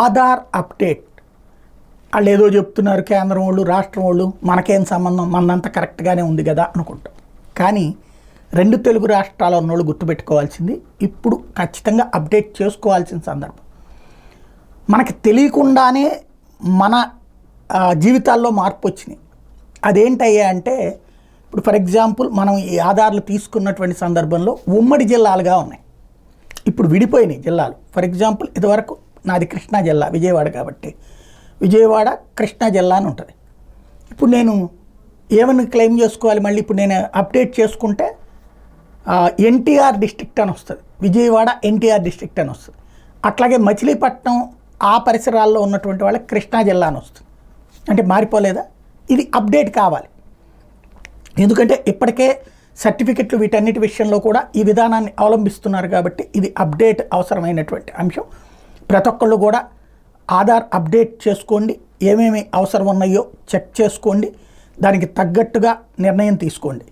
Aadhaar update వాళ్ళు ఏదో చెప్తున్నారు, కేంద్రం వాళ్ళు రాష్ట్రం వాళ్ళు, మనకేం సంబంధం, మనంతా కరెక్ట్గానే ఉంది కదా అనుకుంటాం. కానీ రెండు తెలుగు రాష్ట్రాల ఉన్నోళ్ళు గుర్తుపెట్టుకోవాల్సింది, ఇప్పుడు ఖచ్చితంగా అప్డేట్ చేసుకోవాల్సిన సందర్భం. మనకి తెలియకుండానే మన జీవితాల్లో మార్పు వచ్చినాయి. అదేంటయ్యా అంటే, ఇప్పుడు ఫర్ ఎగ్జాంపుల్ మనం ఈ ఆధార్లు తీసుకున్నటువంటి సందర్భంలో ఉమ్మడి జిల్లాలుగా ఉన్నాయి, ఇప్పుడు విడిపోయినాయి జిల్లాలు. ఫర్ ఎగ్జాంపుల్ ఇదివరకు నాది కృష్ణా జిల్లా, విజయవాడ, కాబట్టి విజయవాడ కృష్ణా జిల్లా అని ఉంటుంది. ఇప్పుడు నేను ఏమని క్లెయిమ్ చేసుకోవాలి, మళ్ళీ ఇప్పుడు నేను అప్డేట్ చేసుకుంటే ఎన్టీఆర్ డిస్ట్రిక్ట్ అని వస్తుంది, విజయవాడ ఎన్టీఆర్ డిస్ట్రిక్ట్ అని వస్తుంది. అట్లాగే మచిలీపట్నం ఆ పరిసరాల్లో ఉన్నటువంటి వాళ్ళకి కృష్ణా జిల్లా అని వస్తుంది. అంటే మారిపోలేదా? ఇది అప్డేట్ కావాలి. ఎందుకంటే ఇప్పటికే సర్టిఫికెట్లు వీటన్నిటి విషయంలో కూడా ఈ విధానాన్ని అవలంబిస్తున్నారు కాబట్టి ఇది అప్డేట్ అవసరమైనటువంటి అంశం. ప్రతి ఒక్కళ్ళు కూడా ఆధార్ అప్డేట్ చేసుకోండి, ఏమేమి అవసరం ఉన్నాయో చెక్ చేసుకోండి, దానికి తగ్గట్టుగా నిర్ణయం తీసుకోండి.